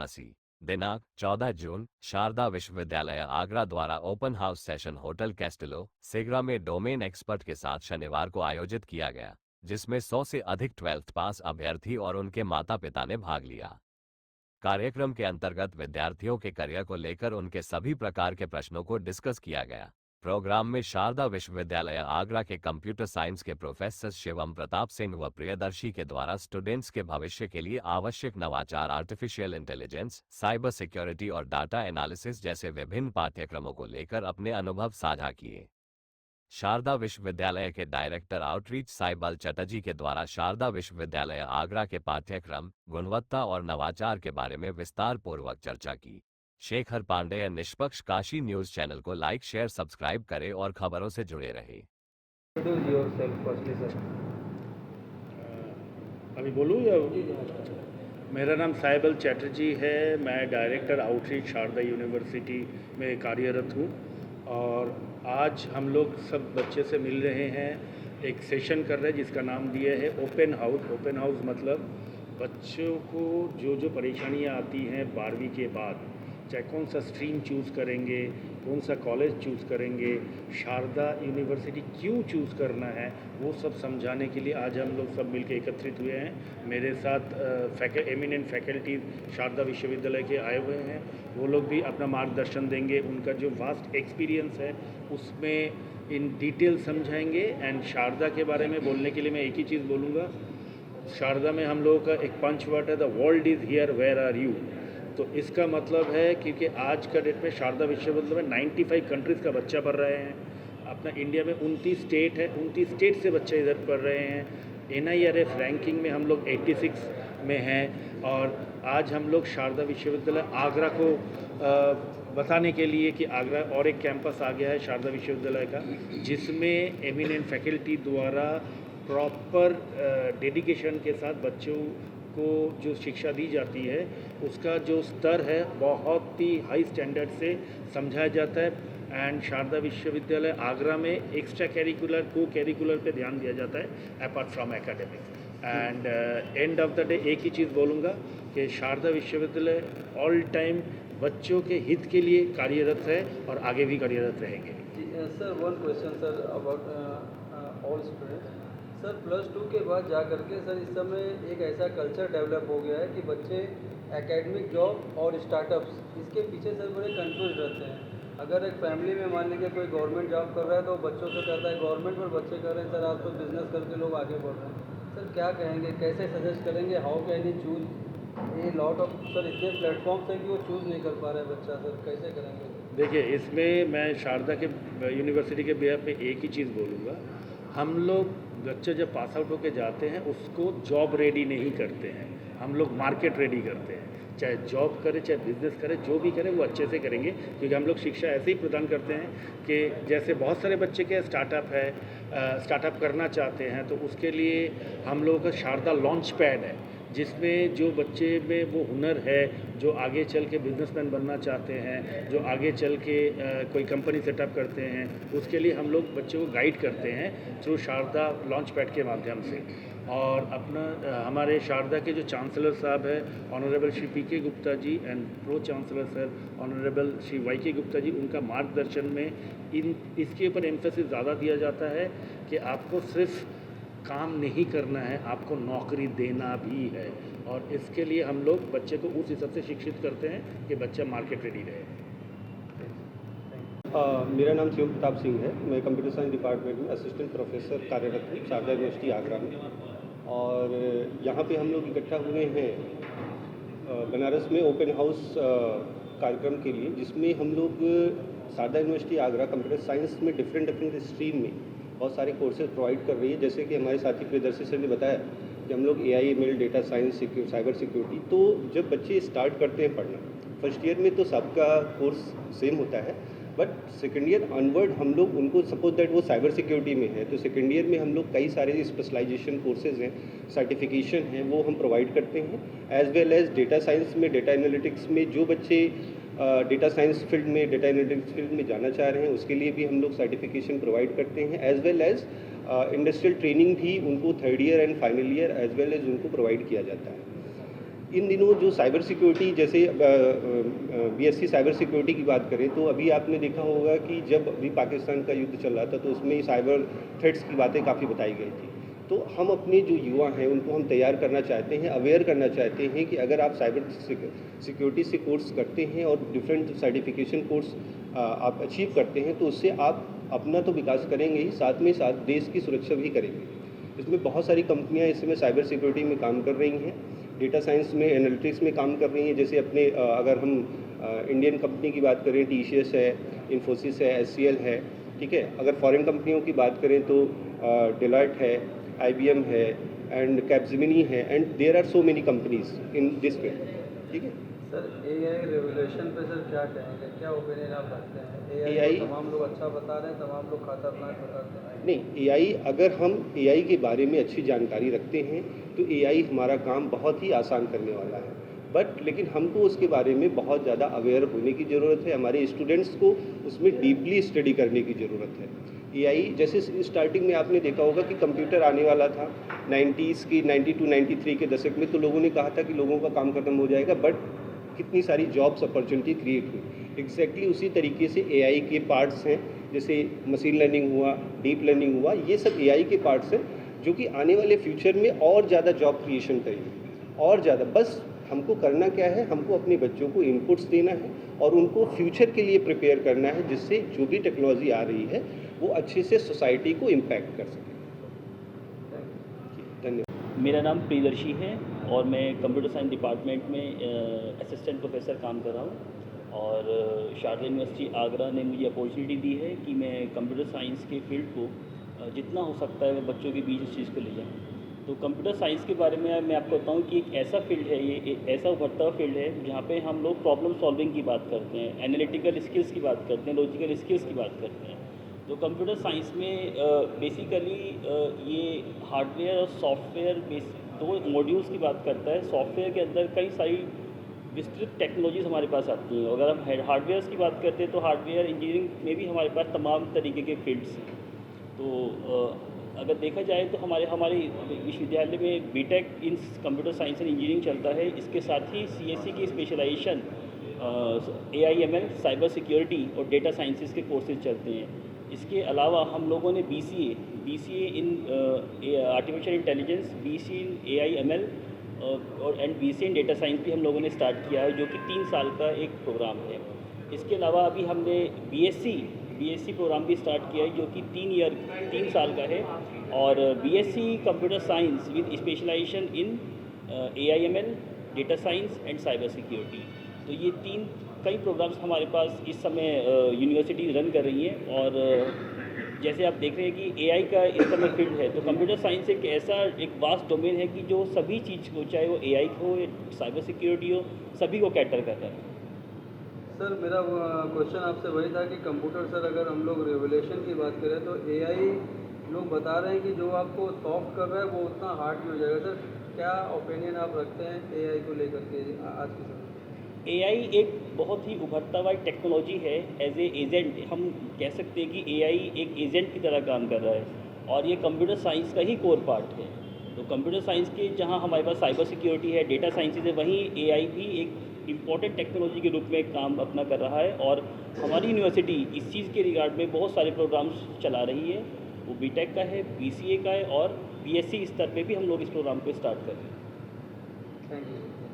वाराणसी। दिनांक 14 जून शारदा विश्वविद्यालय आगरा द्वारा open house session hotel Castillo सेगरा में डोमेन एक्सपर्ट के साथ शनिवार को आयोजित किया गया, जिसमें 100 से अधिक 12th पास अभ्यर्थी और उनके माता पिता ने भाग लिया। कार्यक्रम के अंतर्गत विद्यार्थियों के करियर को लेकर उनके सभी प्रकार के प्रश्नों को डिस्कस किया गया। प्रोग्राम में शारदा विश्वविद्यालय आगरा के कंप्यूटर साइंस के प्रोफेसर शिवम प्रताप सिंह व प्रियदर्शी के द्वारा स्टूडेंट्स के भविष्य के लिए आवश्यक नवाचार, आर्टिफिशियल इंटेलिजेंस, साइबर सिक्योरिटी और डाटा एनालिसिस जैसे विभिन्न पाठ्यक्रमों को लेकर अपने अनुभव साझा किए। शारदा विश्वविद्यालय के डायरेक्टर आउटरीच साइबल चटर्जी के द्वारा शारदा विश्वविद्यालय आगरा के पाठ्यक्रम, गुणवत्ता और नवाचार के बारे में विस्तार पूर्वक चर्चा की। शेखर पांडेय निष्पक्ष काशी न्यूज चैनल को लाइक, शेयर, सब्सक्राइब करें और खबरों से जुड़े रहें। अभी बोलूँ या? मेरा नाम साइबल चटर्जी है। मैं डायरेक्टर आउटरीच शारदा यूनिवर्सिटी में कार्यरत हूँ और आज हम लोग सब बच्चे से मिल रहे हैं, एक सेशन कर रहे हैं जिसका नाम दिया है ओपन हाउस। ओपन हाउस मतलब बच्चों को जो परेशानियाँ आती हैं 12वीं के बाद, चाहे कौन सा स्ट्रीम चूज़ करेंगे, कौन सा कॉलेज चूज़ करेंगे, शारदा यूनिवर्सिटी क्यों चूज़ करना है, वो सब समझाने के लिए आज हम लोग सब मिलकर एकत्रित हुए हैं। मेरे साथ एमिनेंट फैकल्टीज शारदा विश्वविद्यालय के आए हुए हैं, वो लोग भी अपना मार्गदर्शन देंगे। उनका जो वास्ट एक्सपीरियंस है उसमें इन डिटेल समझाएंगे। एंड शारदा के बारे में बोलने के लिए मैं एक ही चीज़ बोलूँगा, शारदा में हम लोगों का एक पंच वर्ड है, the world is here where are you. तो इसका मतलब है क्योंकि आज का डेट में शारदा विश्वविद्यालय में 95 कंट्रीज़ का बच्चा पढ़ रहे हैं। अपना इंडिया में 29 स्टेट है, 29 स्टेट से बच्चे इधर पढ़ रहे हैं। NIRF रैंकिंग में हम लोग 86 में हैं। और आज हम लोग शारदा विश्वविद्यालय आगरा को बताने के लिए कि आगरा और एक कैंपस आ गया है शारदा विश्वविद्यालय का, जिसमें एमिनेंट फैकल्टी द्वारा प्रॉपर डेडिकेशन के साथ बच्चों को जो शिक्षा दी जाती है उसका जो स्तर है बहुत ही हाई स्टैंडर्ड से समझाया जाता है। एंड शारदा विश्वविद्यालय आगरा में एक्स्ट्रा कैरिकुलर, को कैरिकुलर पे ध्यान दिया जाता है apart from academics. And end of the day एक ही चीज़ बोलूँगा कि शारदा विश्वविद्यालय ऑल टाइम बच्चों के हित के लिए कार्यरत है और आगे भी कार्यरत रहेंगे। Sir, one question sir about all students. Sir, +2 के बाद जा करके सर इस समय एक ऐसा कल्चर डेवलप हो गया है कि बच्चे एकेडमिक जॉब और स्टार्टअप्स इसके पीछे सर बड़े कंफ्यूज रहते हैं। अगर एक फैमिली में मान लीजिए कोई गवर्नमेंट जॉब कर रहा है तो बच्चों से कहता है गवर्नमेंट, पर बच्चे कह रहे हैं सर आप तो बिजनेस करके लोग आगे बढ़ रहे हैं। सर क्या कहेंगे, कैसे सजेस्ट करेंगे, हाउ कैन ही चूज? ये लॉट ऑफ सर इतने प्लेटफॉर्म्स हैं कि वो चूज़ नहीं कर पा रहे बच्चा, सर कैसे करेंगे? देखिए, इसमें मैं शारदा के यूनिवर्सिटी के बिहाफ पे एक ही चीज़ बोलूँगा, हम लोग बच्चे जब पास आउट होकर जाते हैं उसको जॉब रेडी नहीं करते हैं, हम लोग मार्केट रेडी करते हैं। चाहे जॉब करे चाहे बिजनेस करे, जो भी करे वो अच्छे से करेंगे, क्योंकि हम लोग शिक्षा ऐसे ही प्रदान करते हैं कि जैसे बहुत सारे बच्चे के स्टार्टअप है, स्टार्टअप करना चाहते हैं तो उसके लिए हम लोगों का शारदा लॉन्च पैड है, जिसमें जो बच्चे में वो हुनर है, जो आगे चल के बिजनेसमैन बनना चाहते हैं, जो आगे चल के कोई कंपनी सेटअप करते हैं, उसके लिए हम लोग बच्चों को गाइड करते हैं थ्रू शारदा लॉन्च पैड के माध्यम से। और अपना हमारे शारदा के जो चांसलर साहब है honourable Shri PK Gupta ji and pro chancellor sir honourable Shri YK Gupta ji, उनका मार्गदर्शन में इसके ऊपर एम्फेसिस ज़्यादा दिया जाता है कि आपको सिर्फ काम नहीं करना है, आपको नौकरी देना भी है। और इसके लिए हम लोग बच्चे को उस हिसाब से शिक्षित करते हैं कि बच्चा मार्केट रेडी रहे। मेरा नाम शिवम प्रताप सिंह है। मैं कंप्यूटर साइंस डिपार्टमेंट में असिस्टेंट प्रोफेसर कार्यरत हूँ शारदा यूनिवर्सिटी आगरा में। और यहाँ पे हम लोग इकट्ठा हुए हैं बनारस में ओपन हाउस कार्यक्रम के लिए, जिसमें हम लोग Sharda university Agra computer science में डिफरेंट स्ट्रीम में बहुत सारे कोर्सेज प्रोवाइड कर रही है। जैसे कि हमारे साथी प्रियदर्शी सर ने बताया कि हम लोग AI ML data science, cyber security, तो जब बच्चे स्टार्ट करते हैं पढ़ना फर्स्ट ईयर में तो सबका कोर्स सेम होता है, बट सेकेंड ईयर ऑनवर्ड हम लोग उनको सपोज दैट वो साइबर सिक्योरिटी में है तो सेकेंड ईयर में हम लोग कई सारे स्पेशलाइजेशन कोर्सेज हैं, सर्टिफिकेशन हैं, वो हम प्रोवाइड करते हैं। As well as data science में, डेटा एनालिटिक्स में जो बच्चे डेटा साइंस फील्ड में, डेटा एनालिटिक्स फील्ड में जाना चाह रहे हैं उसके लिए भी हम लोग सर्टिफिकेशन प्रोवाइड करते हैं। As well as industrial training भी उनको third year and final year as well as उनको प्रोवाइड किया जाता है। इन दिनों जो साइबर सिक्योरिटी, जैसे बीएससी साइबर सिक्योरिटी की बात करें तो अभी आपने देखा होगा कि जब अभी पाकिस्तान का युद्ध चल रहा था तो उसमें साइबर थ्रेट्स की बातें काफ़ी बताई गई थी। तो हम अपने जो युवा हैं उनको हम तैयार करना चाहते हैं, अवेयर करना चाहते हैं कि अगर आप साइबर सिक्योरिटी से कोर्स करते हैं और डिफरेंट सर्टिफिकेशन कोर्स आप अचीव करते हैं तो उससे आप अपना तो विकास करेंगे ही, साथ में साथ देश की सुरक्षा भी करेंगे। इसमें बहुत सारी कंपनियां इस समय साइबर सिक्योरिटी में काम कर रही हैं, डेटा साइंस में, एनालिटिक्स में काम कर रही हैं। जैसे अपने अगर हम इंडियन कंपनी की बात करें, टीसीएस है, इन्फोसिस है, एचसीएल है, ठीक है। अगर फॉरेन कंपनियों की बात करें तो डेलॉयट है, आईबीएम है एंड कैपजेमिनी है, and there are so many companies in this field, ठीक है। सर एआई रेवोल्यूशन पे सर क्या कहेंगे, क्या ओपिनियन आप रखते हैं? AI एआई तमाम लोग अच्छा बता रहे हैं, तमाम लोग खतरनाक बताते हैं। नहीं, एआई, अगर हम एआई के बारे में अच्छी जानकारी रखते हैं तो एआई हमारा काम बहुत ही आसान करने वाला है। बट लेकिन हमको उसके बारे में बहुत ज़्यादा अवेयर होने की ज़रूरत है, हमारे स्टूडेंट्स को उसमें डीपली स्टडी करने की ज़रूरत है। एआई जैसे स्टार्टिंग में आपने देखा होगा कि कंप्यूटर आने वाला था 90s की, 92 93 के दशक में, तो लोगों ने कहा था कि लोगों का काम खत्म हो जाएगा, बट कितनी सारी जॉब्स अपॉर्चुनिटी क्रिएट हुई। एग्जैक्टली उसी तरीके से एआई के पार्ट्स हैं, जैसे मशीन लर्निंग हुआ, डीप लर्निंग हुआ, ये सब एआई के पार्ट्स हैं जो कि आने वाले फ्यूचर में और ज़्यादा जॉब क्रिएशन करेंगे, और ज़्यादा। बस हमको करना क्या है, हमको अपने बच्चों को इनपुट्स देना है और उनको फ्यूचर के लिए प्रिपेयर करना है, जिससे जो भी टेक्नोलॉजी आ रही है वो अच्छे से सोसाइटी को इम्पैक्ट कर सके। धन्यवाद। मेरा नाम प्रियदर्शी है और मैं कंप्यूटर साइंस डिपार्टमेंट में असिस्टेंट प्रोफेसर काम कर रहा हूँ। और शारदा यूनिवर्सिटी आगरा ने मुझे अपॉर्चुनिटी दी है कि मैं कंप्यूटर साइंस के फील्ड को जितना हो सकता है मैं बच्चों के बीच इस चीज़ को ले जाऊँ। तो कंप्यूटर साइंस के बारे में मैं आपको बताऊँ कि एक ऐसा फील्ड है, ये एक ऐसा उभरता हुआ फील्ड है जहाँ पे हम लोग प्रॉब्लम सॉल्विंग की बात करते हैं, एनालिटिकल स्किल्स की बात करते हैं, लॉजिकल स्किल्स की बात करते हैं। तो कंप्यूटर साइंस में बेसिकली ये हार्डवेयर और सॉफ्टवेयर दो मॉड्यूल्स की बात करता है। सॉफ्टवेयर के अंदर कई सारी विस्तृत टेक्नोलॉजीज़ हमारे पास आती हैं। अगर हम हार्डवेयर्स की बात करते हैं तो हार्डवेयर इंजीनियरिंग में भी हमारे पास तमाम तरीके के फील्ड्स हैं। तो अगर देखा जाए तो हमारे विश्वविद्यालय में BTech in computer science and engineering चलता है। इसके साथ ही सीएससी की स्पेशलाइजेशन AIML, साइबर सिक्योरिटी और डेटा साइंसेस के कोर्सेज चलते हैं। इसके अलावा हम लोगों ने BCA in artificial intelligence, BCA in AIML और BCA इन डेटा साइंस भी हम लोगों ने स्टार्ट किया है, जो कि 3 साल का एक प्रोग्राम है। इसके अलावा अभी हमने BSc प्रोग्राम भी स्टार्ट किया है, जो कि 3 साल का है, और BSc computer science with specialization in AIML, data science and cyber security. तो ये कई प्रोग्राम्स हमारे पास इस समय यूनिवर्सिटी रन कर रही हैं। और जैसे आप देख रहे हैं कि AI का इस समय फील्ड है, तो कंप्यूटर साइंस एक वास्ट डोमेन है कि जो सभी चीज़ को, चाहे वो AI हो या साइबर सिक्योरिटी हो, सभी को कैटर कर रहा है। सर मेरा क्वेश्चन आपसे वही था कि कंप्यूटर सर अगर हम लोग रेवोल्यूशन की बात करें तो AI लोग बता रहे हैं कि जो आपको सॉफ्ट कर रहा है वो उतना हार्ड भी हो जाएगा। सर क्या ओपिनियन आप रखते हैं AI को लेकर के आज के समय? AI एक बहुत ही उभरता हुआ टेक्नोलॉजी है। एज ए एजेंट हम कह सकते हैं कि AI एक एजेंट की तरह काम कर रहा है, और ये कंप्यूटर साइंस का ही कोर पार्ट है। तो कंप्यूटर साइंस के जहाँ हमारे पास साइबर सिक्योरिटी है, डेटा साइंसेज है, वहीं AI भी एक इम्पॉर्टेंट टेक्नोलॉजी के रूप में काम अपना कर रहा है। और हमारी यूनिवर्सिटी इस चीज़ के रिगार्ड में बहुत सारे प्रोग्राम्स चला रही है। वो बीटेक का है, BCA का है, और BSc स्तर पे भी हम लोग इस प्रोग्राम को स्टार्ट कर रहे हैं। Thank you.